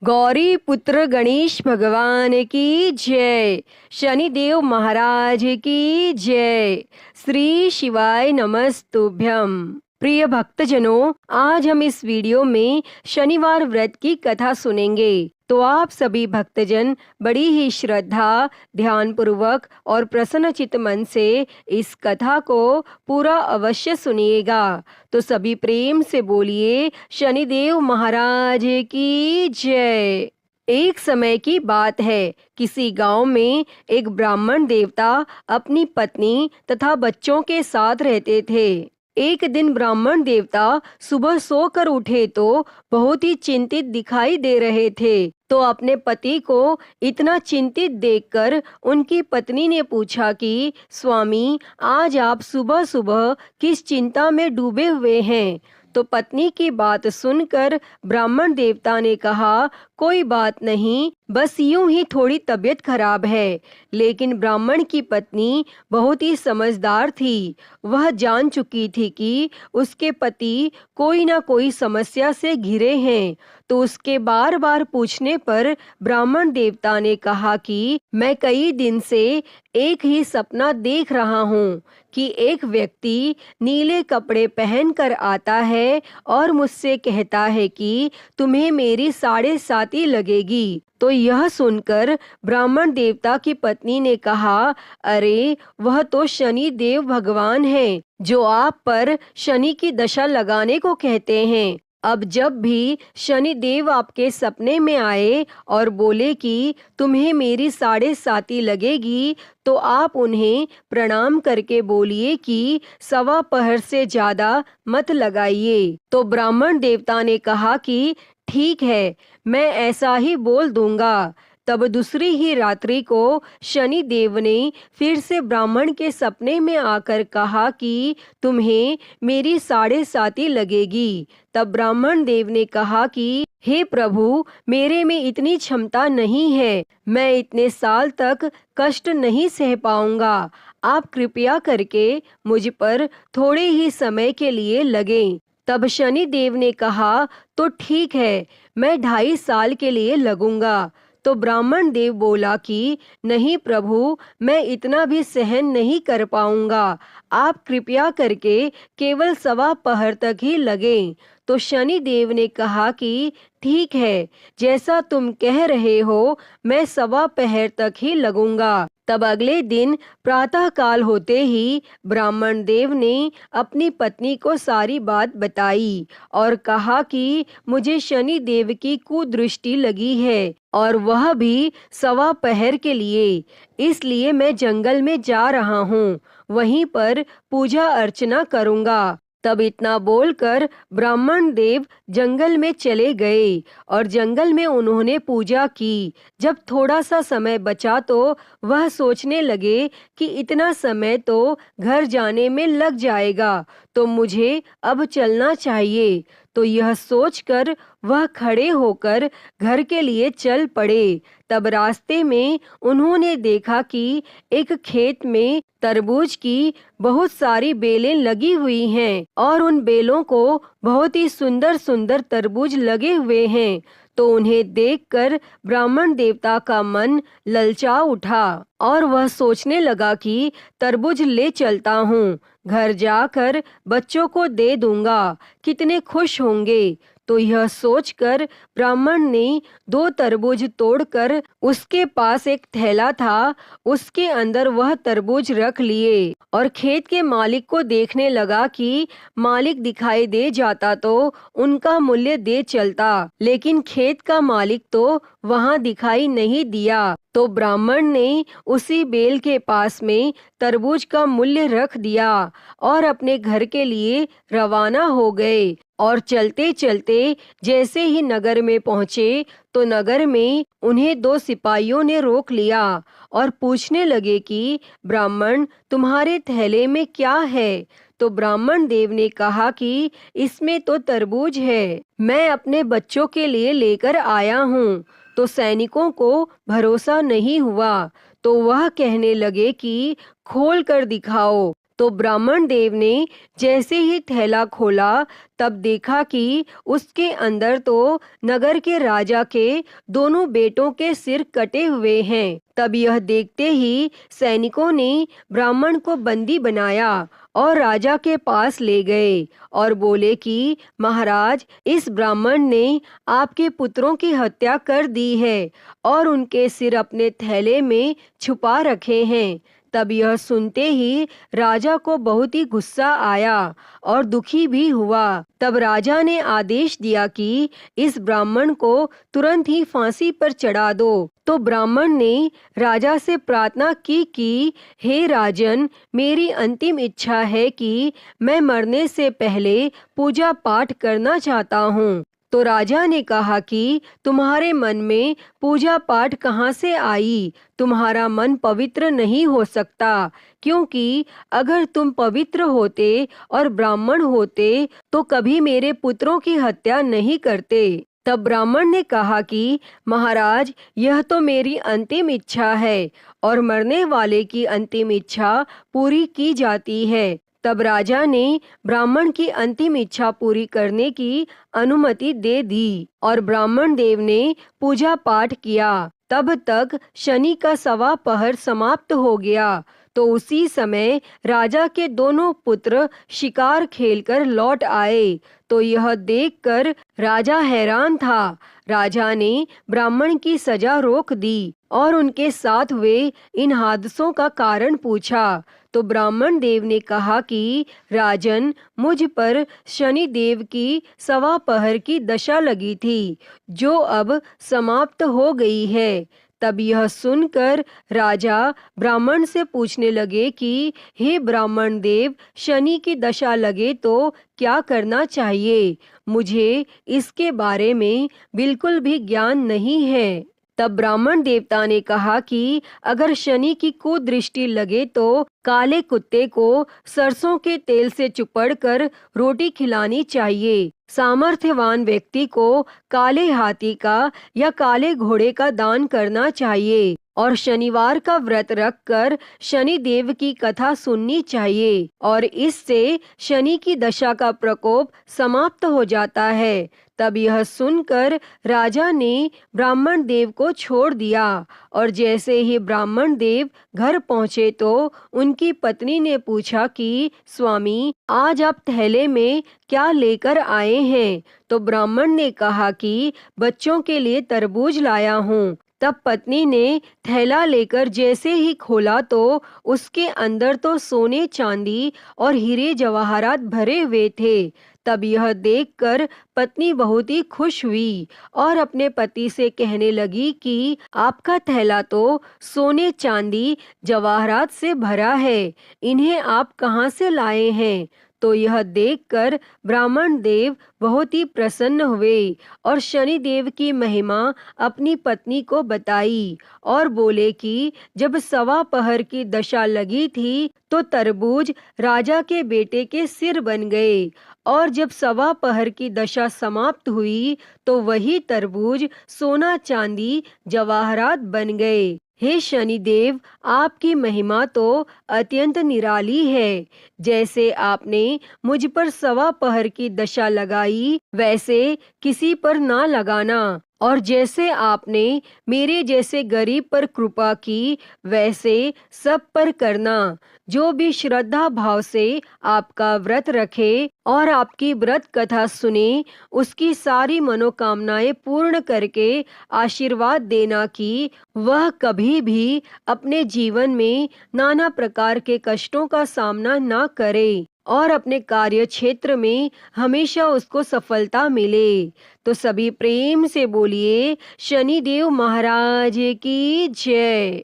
गौरी पुत्र गणेश भगवान की जय। शनिदेव महाराज की जय। श्री शिवाय नमस्तुभ्यम। प्रिय भक्तजनों, आज हम इस वीडियो में शनिवार व्रत की कथा सुनेंगे। तो आप सभी भक्तजन बड़ी ही श्रद्धा, ध्यान पूर्वक और प्रसन्नचित्त मन से इस कथा को पूरा अवश्य सुनिएगा। तो सभी प्रेम से बोलिए शनिदेव महाराज की जय। एक समय की बात है, किसी गांव में एक ब्राह्मण देवता अपनी पत्नी तथा बच्चों के साथ रहते थे। एक दिन ब्राह्मण देवता सुबह सोकर उठे तो बहुत ही चिंतित दिखाई दे रहे थे। तो अपने पति को इतना चिंतित देखकर उनकी पत्नी ने पूछा कि स्वामी, आज आप सुबह सुबह किस चिंता में डूबे हुए हैं? तो पत्नी की बात सुनकर ब्राह्मण देवता ने कहा, कोई बात नहीं, बस यूं ही थोड़ी तबीयत खराब है। लेकिन ब्राह्मण की पत्नी बहुत ही समझदार थी। वह जान चुकी थी कि उसके पति कोई ना कोई समस्या से घिरे हैं। तो उसके बार बार पूछने पर ब्राह्मण देवता ने कहा कि मैं कई दिन से एक ही सपना देख रहा हूँ कि एक व्यक्ति नीले कपड़े पहनकर आता है और मुझसे कहता है कि तुम्हें मेरी 7.5 लगेगी। तो यह सुनकर ब्राह्मण देवता की पत्नी ने कहा, अरे वह तो शनि देव भगवान हैं, जो आप पर शनि की दशा लगाने को कहते हैं। अब जब भी शनि देव आपके सपने में आए और बोले कि तुम्हें मेरी 7.5 लगेगी, तो आप उन्हें प्रणाम करके बोलिए कि 1.15 से ज्यादा मत लगाइए। तो ब्राह्मण देवता ने कहा कि ठीक है, मैं ऐसा ही बोल दूंगा। तब दूसरी ही रात्रि को शनि देव ने फिर से ब्राह्मण के सपने में आकर कहा कि तुम्हें मेरी 7.5 लगेगी। तब ब्राह्मण देव ने कहा कि हे प्रभु, मेरे में इतनी क्षमता नहीं है, मैं इतने साल तक कष्ट नहीं सह पाऊंगा। आप कृपया करके मुझ पर थोड़े ही समय के लिए लगें। तब शनि देव ने कहा, तो ठीक है, मैं 2.5 साल के लिए लगूंगा। तो ब्राह्मण देव बोला कि नहीं प्रभु, मैं इतना भी सहन नहीं कर पाऊंगा, आप कृपया करके केवल 1.15 तक ही लगें। तो शनि देव ने कहा कि ठीक है, जैसा तुम कह रहे हो, मैं 1.15 तक ही लगूंगा। तब अगले दिन प्रातः काल होते ही ब्राह्मण देव ने अपनी पत्नी को सारी बात बताई और कहा कि मुझे शनि देव की कुदृष्टि लगी है और वह भी 1.15 के लिए, इसलिए मैं जंगल में जा रहा हूँ, वहीं पर पूजा अर्चना करूँगा। तब इतना बोलकर ब्राह्मण देव जंगल में चले गए और जंगल में उन्होंने पूजा की। जब थोड़ा सा समय बचा तो वह सोचने लगे कि इतना समय तो घर जाने में लग जाएगा, तो मुझे अब चलना चाहिए। तो यह सोचकर वह खड़े होकर घर के लिए चल पड़े। तब रास्ते में उन्होंने देखा कि एक खेत में तरबूज की बहुत सारी बेलें लगी हुई हैं और उन बेलों को बहुत ही सुंदर सुंदर तरबूज लगे हुए हैं। तो उन्हें देखकर ब्राह्मण देवता का मन ललचा उठा और वह सोचने लगा कि तरबूज ले चलता हूँ, घर जाकर बच्चों को दे दूंगा, कितने खुश होंगे। तो यह सोचकर ब्राह्मण ने 2 तरबूज तोड़कर, उसके पास एक थैला था, उसके अंदर वह तरबूज रख लिए और खेत के मालिक को देखने लगा कि मालिक दिखाई दे जाता तो उनका मूल्य दे चलता, लेकिन खेत का मालिक तो वहां दिखाई नहीं दिया। तो ब्राह्मण ने उसी बेल के पास में तरबूज का मूल्य रख दिया और अपने घर के लिए रवाना हो गए। और चलते चलते जैसे ही नगर में पहुंचे तो नगर में उन्हें 2 सिपाहियों ने रोक लिया और पूछने लगे कि ब्राह्मण, तुम्हारे थैले में क्या है? तो ब्राह्मण देव ने कहा कि इसमें तो तरबूज है, मैं अपने बच्चों के लिए लेकर आया हूँ। तो सैनिकों को भरोसा नहीं हुआ, तो वह कहने लगे कि खोल कर दिखाओ। तो ब्राह्मण देव ने जैसे ही थैला खोला तब देखा कि उसके अंदर तो नगर के राजा के दोनों बेटों के सिर कटे हुए हैं। तब यह देखते ही सैनिकों ने ब्राह्मण को बंदी बनाया और राजा के पास ले गए और बोले कि महाराज, इस ब्राह्मण ने आपके पुत्रों की हत्या कर दी है और उनके सिर अपने थैले में छुपा रखे हैं। तब यह सुनते ही राजा को बहुत ही गुस्सा आया और दुखी भी हुआ। तब राजा ने आदेश दिया कि इस ब्राह्मण को तुरंत ही फांसी पर चढ़ा दो। तो ब्राह्मण ने राजा से प्रार्थना की कि हे राजन, मेरी अंतिम इच्छा है कि मैं मरने से पहले पूजा पाठ करना चाहता हूँ। तो राजा ने कहा कि तुम्हारे मन में पूजा पाठ कहाँ से आई? तुम्हारा मन पवित्र नहीं हो सकता, क्योंकि अगर तुम पवित्र होते और ब्राह्मण होते तो कभी मेरे पुत्रों की हत्या नहीं करते। तब ब्राह्मण ने कहा कि महाराज, यह तो मेरी अंतिम इच्छा है और मरने वाले की अंतिम इच्छा पूरी की जाती है। तब राजा ने ब्राह्मण की अंतिम इच्छा पूरी करने की अनुमति दे दी और ब्राह्मण देव ने पूजा पाठ किया। तब तक शनि का 1.25 पहर समाप्त हो गया। तो उसी समय राजा के दोनों पुत्र शिकार खेलकर लौट आए। तो यह देखकर राजा हैरान था। राजा ने ब्राह्मण की सजा रोक दी और उनके साथ हुए इन हादसों का कारण पूछा। तो ब्राह्मण देव ने कहा कि राजन, मुझ पर शनि देव की 1.25 पहर की दशा लगी थी, जो अब समाप्त हो गई है। तब यह सुनकर राजा ब्राह्मण से पूछने लगे कि हे ब्राह्मण देव, शनि की दशा लगे तो क्या करना चाहिए? मुझे इसके बारे में बिल्कुल भी ज्ञान नहीं है। तब ब्राह्मण देवता ने कहा कि अगर शनि की कुदृष्टि लगे तो काले कुत्ते को सरसों के तेल से चुपड़कर रोटी खिलानी चाहिए। सामर्थ्यवान व्यक्ति को काले हाथी का या काले घोड़े का दान करना चाहिए और शनिवार का व्रत रखकर शनि देव की कथा सुननी चाहिए और इससे शनि की दशा का प्रकोप समाप्त हो जाता है। तब यह सुनकर राजा ने ब्राह्मण देव को छोड़ दिया और जैसे ही ब्राह्मण देव घर पहुँचे तो उनकी पत्नी ने पूछा कि स्वामी, आज आप थैले में क्या लेकर आए हैं? तो ब्राह्मण ने कहा कि बच्चों के लिए तरबूज लाया हूँ। तब पत्नी ने थैला लेकर जैसे ही खोला तो उसके अंदर तो सोने चांदी और हीरे जवाहरात भरे हुए थे। तब यह देखकर पत्नी बहुत ही खुश हुई और अपने पति से कहने लगी कि आपका थैला तो सोने चांदी जवाहरात से भरा है, इन्हें आप कहाँ से लाए हैं? तो यह देखकर ब्राह्मण देव बहुत ही प्रसन्न हुए और शनि देव की महिमा अपनी पत्नी को बताई और बोले कि जब 1.25 पहर की दशा लगी थी तो तरबूज राजा के बेटे के सिर बन गए और जब 1.25 पहर की दशा समाप्त हुई तो वही तरबूज सोना चांदी जवाहरात बन गए। हे शनिदेव, आपकी महिमा तो अत्यंत निराली है। जैसे आपने मुझ पर 1.25 पहर की दशा लगाई वैसे किसी पर ना लगाना और जैसे आपने मेरे जैसे गरीब पर कृपा की वैसे सब पर करना। जो भी श्रद्धा भाव से आपका व्रत रखे और आपकी व्रत कथा सुने, उसकी सारी मनोकामनाएं पूर्ण करके आशीर्वाद देना कि वह कभी भी अपने जीवन में नाना प्रकार के कष्टों का सामना ना करे और अपने कार्य क्षेत्र में हमेशा उसको सफलता मिले। तो सभी प्रेम से बोलिए शनिदेव महाराज की जय।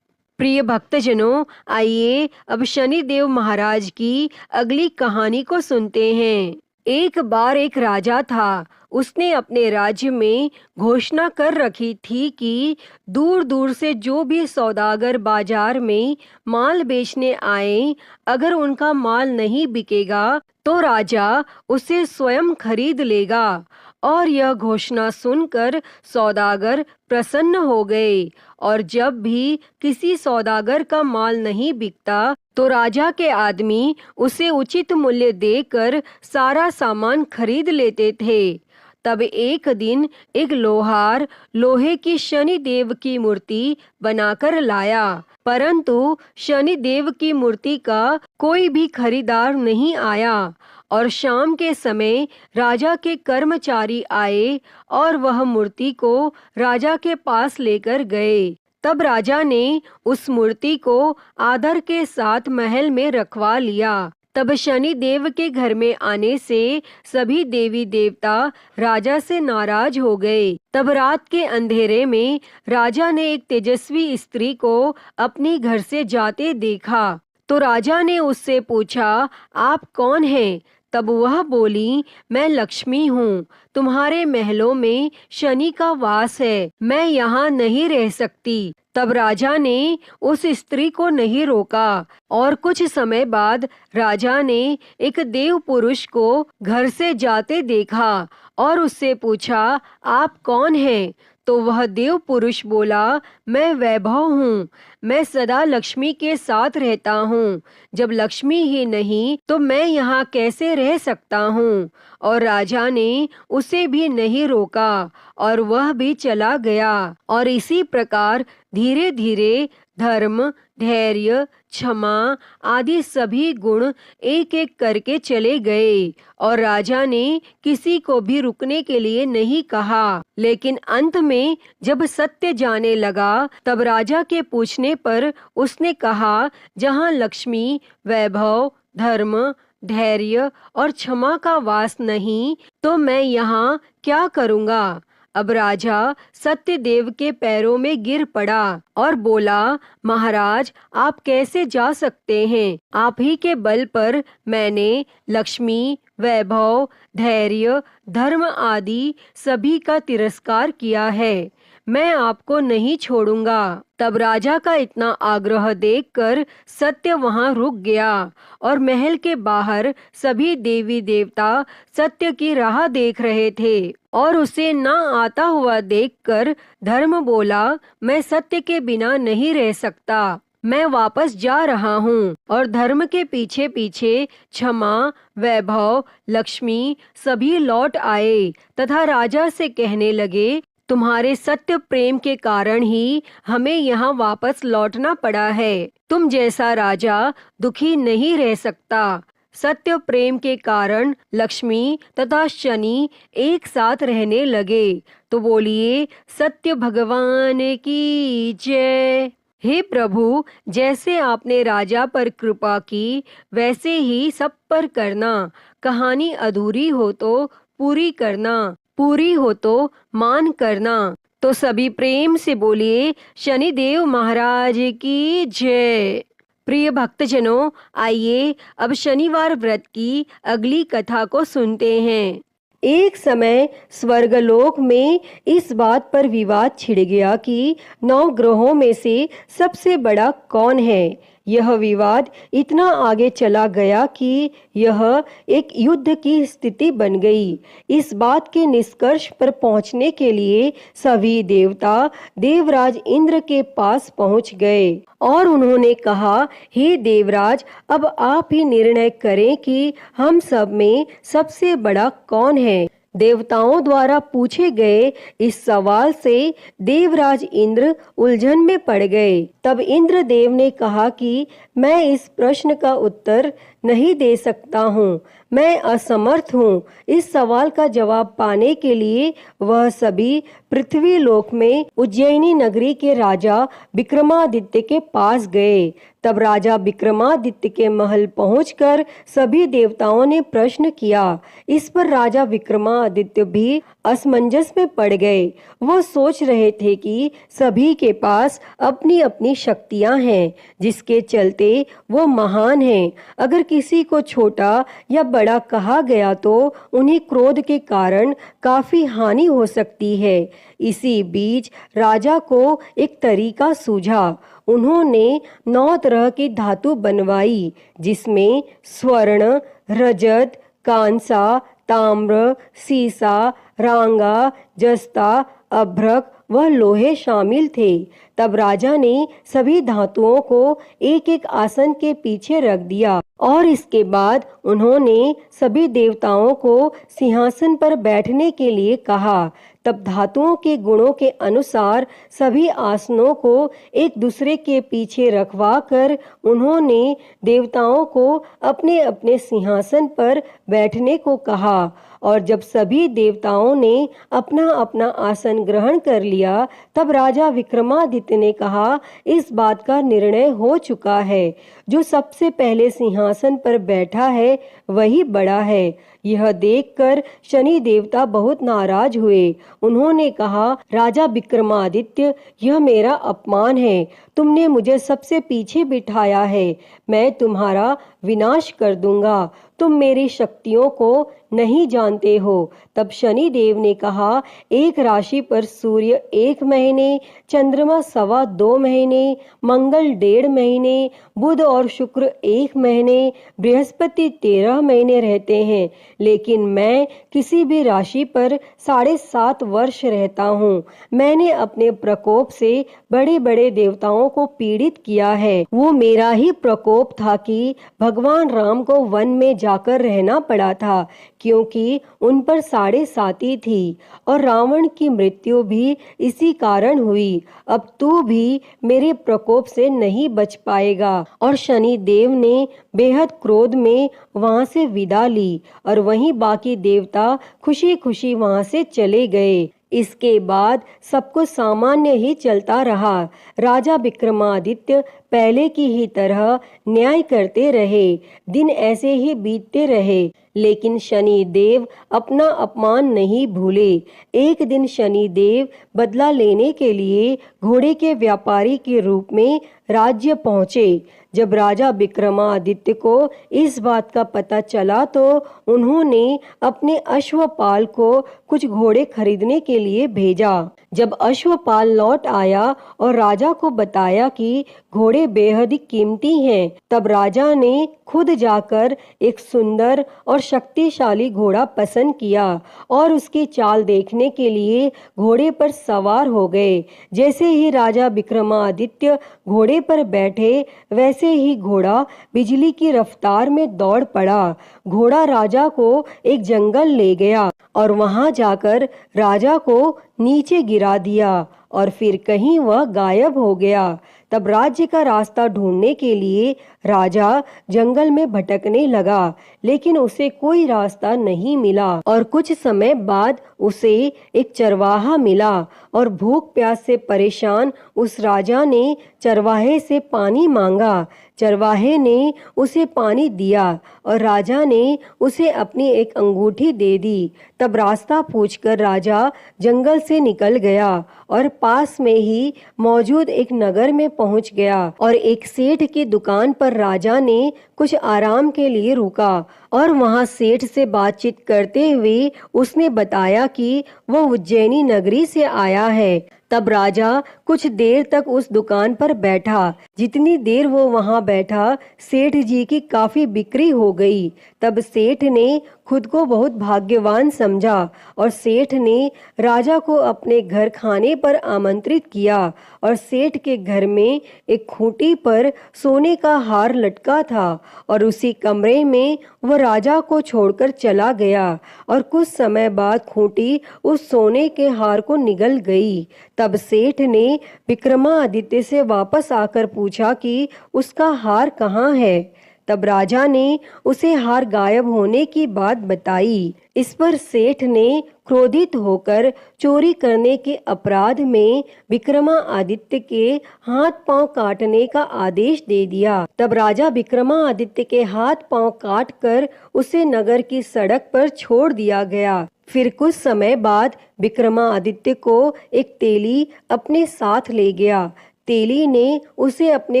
प्रिय भक्तजनों, आइए अब शनिदेव महाराज की अगली कहानी को सुनते हैं। एक बार एक राजा था। उसने अपने राज्य में घोषणा कर रखी थी कि दूर दूर से जो भी सौदागर बाजार में माल बेचने आए, अगर उनका माल नहीं बिकेगा तो राजा उसे स्वयं खरीद लेगा। और यह घोषणा सुनकर सौदागर प्रसन्न हो गए और जब भी किसी सौदागर का माल नहीं बिकता तो राजा के आदमी उसे उचित मूल्य देकर सारा सामान खरीद लेते थे। तब एक दिन एक लोहार लोहे की शनि देव की मूर्ति बनाकर लाया, परंतु शनि देव की मूर्ति का कोई भी खरीदार नहीं आया। और शाम के समय राजा के कर्मचारी आए और वह मूर्ति को राजा के पास लेकर गए। तब राजा ने उस मूर्ति को आदर के साथ महल में रखवा लिया। तब शनि देव के घर में आने से सभी देवी देवता राजा से नाराज हो गए। तब रात के अंधेरे में राजा ने एक तेजस्वी स्त्री को अपने घर से जाते देखा। तो राजा ने उससे पूछा, आप कौन हैं? तब वह बोली, मैं लक्ष्मी हूँ, तुम्हारे महलों में शनि का वास है, मैं यहाँ नहीं रह सकती। तब राजा ने उस स्त्री को नहीं रोका और कुछ समय बाद राजा ने एक देव पुरुष को घर से जाते देखा और उससे पूछा, आप कौन हैं? तो वह देव पुरुष बोला, मैं वैभव हूँ, मैं सदा लक्ष्मी के साथ रहता हूँ, जब लक्ष्मी ही नहीं तो मैं यहाँ कैसे रह सकता हूँ। और राजा ने उसे भी नहीं रोका और वह भी चला गया। और इसी प्रकार धीरे धीरे धर्म, धैर्य, क्षमा आदि सभी गुण एक एक करके चले गए और राजा ने किसी को भी रुकने के लिए नहीं कहा। लेकिन अंत में जब सत्य जाने लगा तब राजा के पूछने पर उसने कहा, जहाँ लक्ष्मी, वैभव, धर्म, धैर्य और क्षमा का वास नहीं तो मैं यहाँ क्या करूँगा। अब राजा सत्यदेव के पैरों में गिर पड़ा और बोला, महाराज आप कैसे जा सकते हैं? आप ही के बल पर मैंने लक्ष्मी, वैभव, धैर्य, धर्म आदि सभी का तिरस्कार किया है, मैं आपको नहीं छोड़ूंगा। तब राजा का इतना आग्रह देखकर सत्य वहां रुक गया और महल के बाहर सभी देवी देवता सत्य की राह देख रहे थे। और उसे न आता हुआ देखकर धर्म बोला, मैं सत्य के बिना नहीं रह सकता, मैं वापस जा रहा हूँ। और धर्म के पीछे पीछे क्षमा, वैभव, लक्ष्मी सभी लौट आए तथा राजा से कहने लगे, तुम्हारे सत्य प्रेम के कारण ही हमें यहाँ वापस लौटना पड़ा है। तुम जैसा राजा दुखी नहीं रह सकता। सत्य प्रेम के कारण लक्ष्मी तथा शनि एक साथ रहने लगे। तो बोलिए, सत्य भगवान की जय। हे प्रभु, जैसे आपने राजा पर कृपा की वैसे ही सब पर करना। कहानी अधूरी हो तो पूरी करना, पूरी हो तो मान करना। तो सभी प्रेम से बोलिए, शनिदेव महाराज की जय। प्रिय भक्तजनों, आइए अब शनिवार व्रत की अगली कथा को सुनते हैं। एक समय स्वर्गलोक में इस बात पर विवाद छिड़ गया कि 9 ग्रहों में से सबसे बड़ा कौन है। यह विवाद इतना आगे चला गया कि यह एक युद्ध की स्थिति बन गई। इस बात के निष्कर्ष पर पहुंचने के लिए सभी देवता देवराज इंद्र के पास पहुंच गए और उन्होंने कहा, हे देवराज, अब आप ही निर्णय करें कि हम सब में सबसे बड़ा कौन है। देवताओं द्वारा पूछे गए इस सवाल से देवराज इंद्र उलझन में पड़ गए। तब इंद्र देव ने कहा कि मैं इस प्रश्न का उत्तर नहीं दे सकता हूँ, मैं असमर्थ हूँ। इस सवाल का जवाब पाने के लिए वह सभी पृथ्वी लोक में उज्जैनी नगरी के राजा विक्रमादित्य के पास गए। तब राजा विक्रमादित्य के महल पहुंचकर सभी देवताओं ने प्रश्न किया। इस पर राजा विक्रमादित्य भी असमंजस में पड़ गए। वो सोच रहे थे कि सभी के पास अपनी अपनी शक्तियां हैं जिसके चलते वो महान हैं। अगर किसी को छोटा या बड़ा कहा गया तो उन्हें क्रोध के कारण काफी हानि हो सकती है। इसी बीच राजा को एक तरीका सूझा। उन्होंने 9 तरह की धातु बनवाई जिसमें स्वर्ण, रजत, कांसा, ताम्र, सीसा, रांगा, जस्ता, अभ्रक वह लोहे शामिल थे। तब राजा ने सभी धातुओं को एक एक आसन के पीछे रख दिया और इसके बाद उन्होंने सभी देवताओं को सिंहासन पर बैठने के लिए कहा। तब धातुओं के गुणों के अनुसार सभी आसनों को एक दूसरे के पीछे रखवा कर उन्होंने देवताओं को अपने अपने सिंहासन पर बैठने को कहा। और जब सभी देवताओं ने अपना अपना आसन ग्रहण कर लिया, तब राजा विक्रमादित्य ने कहा, इस बात का निर्णय हो चुका है, जो सबसे पहले सिंहासन पर बैठा है वही बड़ा है। यह देखकर शनि देवता बहुत नाराज हुए। उन्होंने कहा, राजा विक्रमादित्य, यह मेरा अपमान है। तुमने मुझे सबसे पीछे बिठाया है। मैं तुम्हारा विनाश कर दूंगा। तुम मेरी शक्तियों को नहीं जानते हो। तब शनि देव ने कहा, एक राशि पर सूर्य 1 महीने, चंद्रमा 2.25 महीने, मंगल 1.5 महीने, बुध और शुक्र 1 महीने, बृहस्पति 13 महीने रहते हैं, लेकिन मैं किसी भी राशि पर 7.5 वर्ष रहता हूँ। मैंने अपने प्रकोप से बड़े बड़े देवताओं को पीड़ित किया है। वो मेरा ही प्रकोप था कि भगवान राम को वन में जाकर रहना पड़ा था, क्योंकि उन पर 7.5 थी, और रावण की मृत्यु भी इसी कारण हुई। अब तू भी मेरे प्रकोप से नहीं बच पाएगा। और शनि देव ने बेहद क्रोध में वहां से विदा ली और वहीं बाकी देवता खुशी खुशी वहां से चले गए। इसके बाद सब कुछ सामान्य ही चलता रहा। राजा विक्रमादित्य पहले की ही तरह न्याय करते रहे। दिन ऐसे ही बीतते रहे, लेकिन शनि देव अपना अपमान नहीं भूले। एक दिन शनि देव बदला लेने के लिए घोड़े के व्यापारी के रूप में राज्य पहुंचे। जब राजा विक्रमादित्य को इस बात का पता चला तो उन्होंने अपने अश्वपाल को कुछ घोड़े खरीदने के लिए भेजा। जब अश्वपाल लौट आया और राजा को बताया कि घोड़े बेहद कीमती हैं, तब राजा ने खुद जाकर एक सुंदर और शक्तिशाली घोड़ा पसंद किया और उसकी चाल देखने के लिए घोड़े पर सवार हो गए। जैसे ही राजा विक्रमादित्य घोड़े पर बैठे, वैसे ही घोड़ा बिजली की रफ्तार में दौड़ पड़ा। घोड़ा राजा को एक जंगल ले गया और वहां जाकर राजा को नीचे गिरा दिया और फिर कहीं वह गायब हो गया। तब राज्य का रास्ता ढूंढने के लिए राजा जंगल में भटकने लगा, लेकिन उसे कोई रास्ता नहीं मिला। और कुछ समय बाद उसे एक चरवाहा मिला और भूख प्यास से परेशान उस राजा ने चरवाहे से पानी मांगा। चरवाहे ने उसे पानी दिया और राजा ने उसे अपनी एक अंगूठी दे दी। तब रास्ता पूछकर राजा जंगल से निकल गया और पास में ही मौजूद एक नगर में पहुंच गया और एक सेठ की दुकान पर राजा ने कुछ आराम के लिए रुका और वहां सेठ से बातचीत करते हुए उसने बताया कि वह उज्जैनी नगरी से आया है। तब राजा कुछ देर तक उस दुकान पर बैठा। जितनी देर वो वहां बैठा, सेठ जी की काफी बिक्री हो गई। तब सेठ ने खुद को बहुत भाग्यवान समझा और सेठ ने राजा को अपने घर खाने पर आमंत्रित किया। और सेठ के घर में एक खूंटी पर सोने का हार लटका था और उसी कमरे में वह राजा को छोड़कर चला गया और कुछ समय बाद खूंटी उस सोने के हार को निगल गई। तब सेठ ने विक्रमादित्य से वापस आकर पूछा कि उसका हार कहाँ है। तब राजा ने उसे हार गायब होने की बात बताई। इस पर सेठ ने क्रोधित होकर चोरी करने के अपराध में विक्रमादित्य के हाथ पांव काटने का आदेश दे दिया। तब राजा विक्रमादित्य के हाथ पांव काटकर उसे नगर की सड़क पर छोड़ दिया गया। फिर कुछ समय बाद विक्रमादित्य को एक तेली अपने साथ ले गया। तेली ने उसे अपने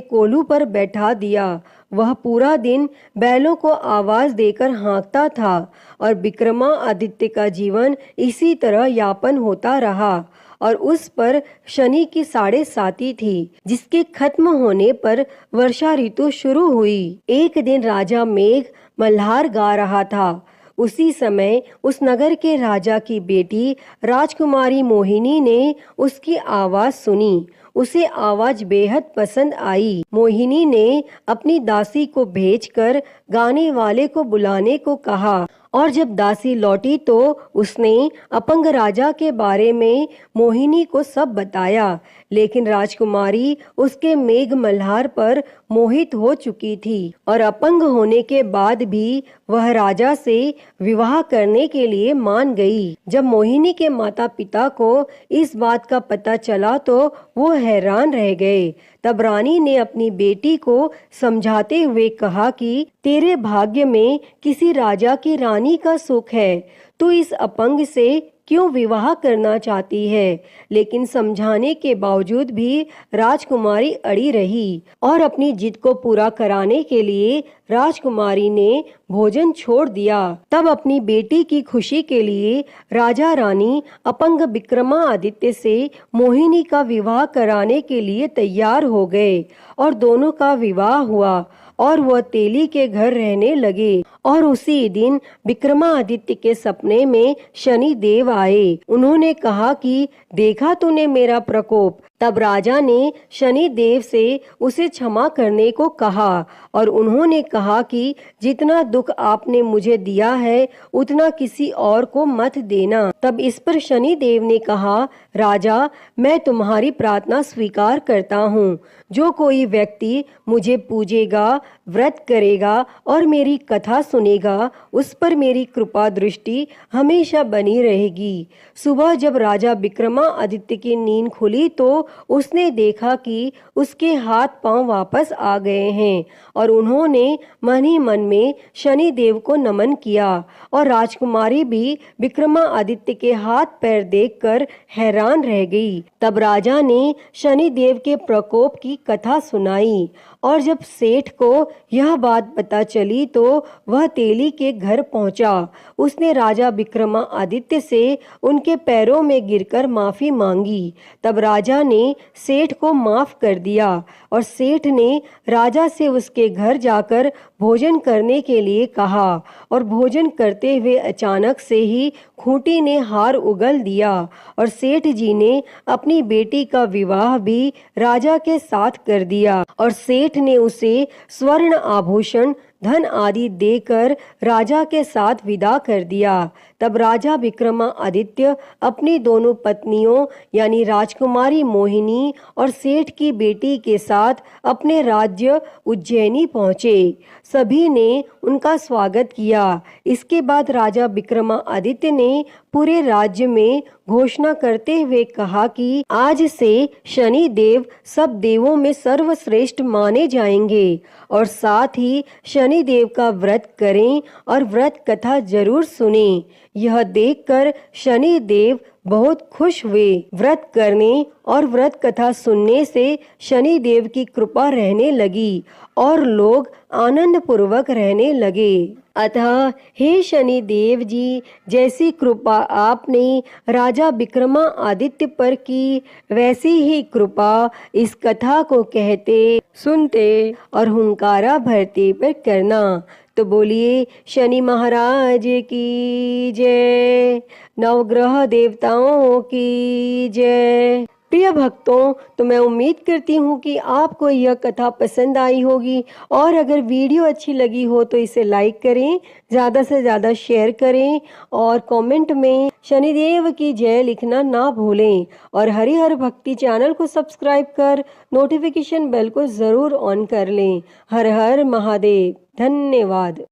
कोल्हू पर बैठा दिया। वह पूरा दिन बैलों को आवाज देकर हाँकता था और विक्रमादित्य का जीवन इसी तरह यापन होता रहा। और उस पर शनि की 7.5 थी, जिसके खत्म होने पर वर्षा ऋतु शुरू हुई। एक दिन राजा मेघ मल्हार गा रहा था। उसी समय उस नगर के राजा की बेटी राजकुमारी मोहिनी ने उसकी आवाज सुनी। उसे आवाज बेहद पसंद आई। मोहिनी ने अपनी दासी को भेजकर गाने वाले को बुलाने को कहा और जब दासी लौटी तो उसने अपंग राजा के बारे में मोहिनी को सब बताया। लेकिन राजकुमारी उसके मेघ मल्हार पर मोहित हो चुकी थी और अपंग होने के बाद भी वह राजा से विवाह करने के लिए मान गई। जब मोहिनी के माता पिता को इस बात का पता चला तो वो हैरान रह गए। तब रानी ने अपनी बेटी को समझाते हुए कहा कि तेरे भाग्य में किसी राजा की रानी का सुख है, तू इस अपंग से क्यों विवाह करना चाहती है। लेकिन समझाने के बावजूद भी राजकुमारी अड़ी रही और अपनी जिद को पूरा कराने के लिए राजकुमारी ने भोजन छोड़ दिया। तब अपनी बेटी की खुशी के लिए राजा रानी अपंग विक्रमादित्य से मोहिनी का विवाह कराने के लिए तैयार हो गए और दोनों का विवाह हुआ और वह तेली के घर रहने लगे। और उसी दिन विक्रमादित्य के सपने में शनि देव आए। उन्होंने कहा कि देखा तूने मेरा प्रकोप। तब राजा ने शनि देव से उसे क्षमा करने को कहा और उन्होंने कहा कि जितना दुख आपने मुझे दिया है उतना किसी और को मत देना। तब इस पर शनि देव ने कहा, राजा मैं तुम्हारी प्रार्थना स्वीकार करता हूँ। जो कोई व्यक्ति मुझे पूजेगा, व्रत करेगा और मेरी कथा सुनेगा उस पर मेरी कृपा दृष्टि हमेशा बनी रहेगी। सुबह जब राजा विक्रमादित्य की नींद खुली तो उसने देखा कि उसके हाथ पांव वापस आ गए हैं और उन्होंने मन ही मन में शनि देव को नमन किया। और राजकुमारी भी विक्रमादित्य के हाथ पैर देखकर हैरान रह गई। तब राजा ने शनि देव के प्रकोप की कथा सुनाई और जब सेठ को यह बात पता चली तो वह तेली के घर पहुंचा। उसने राजा विक्रमादित्य से उनके पैरों में गिरकर माफी मांगी। तब राजा ने सेठ को माफ कर दिया और सेठ ने राजा से उसके घर जाकर भोजन करने के लिए कहा और भोजन करते हुए अचानक से ही खूंटी ने हार उगल दिया और सेठ जी ने अपनी बेटी का विवाह भी राजा के साथ कर दिया और सेठ ने उसे स्वर्ण आभूषण, धन आदि देकर राजा के साथ विदा कर दिया। तब राजा विक्रमादित्य अपनी दोनों पत्नियों यानी राजकुमारी मोहिनी और सेठ की बेटी के साथ अपने राज्य उज्जैनी पहुँचे। सभी ने उनका स्वागत किया। इसके बाद राजा विक्रमादित्य ने पूरे राज्य में घोषणा करते हुए कहा कि आज से शनि देव सब देवों में सर्वश्रेष्ठ माने जाएंगे और साथ ही शनि देव का व्रत करें और व्रत कथा जरूर सुनें। यह देखकर शनि देव बहुत खुश हुए। व्रत करने और व्रत कथा सुनने से शनि देव की कृपा रहने लगी और लोग आनंद पूर्वक रहने लगे। अतः हे शनि देव जी, जैसी कृपा आपने राजा विक्रमादित्य पर की वैसी ही कृपा इस कथा को कहते, सुनते और हुंकारा भरते पर करना। तो बोलिए शनि महाराज की जय, नवग्रह देवताओं की जय। प्रिय भक्तों, तो मैं उम्मीद करती हूँ कि आपको यह कथा पसंद आई होगी और अगर वीडियो अच्छी लगी हो तो इसे लाइक करें, ज़्यादा से ज़्यादा शेयर करें और कमेंट में शनिदेव की जय लिखना ना भूलें और हरिहर भक्ति चैनल को सब्सक्राइब कर नोटिफिकेशन बेल को ज़रूर ऑन कर लें। हर हर महादेव। धन्यवाद।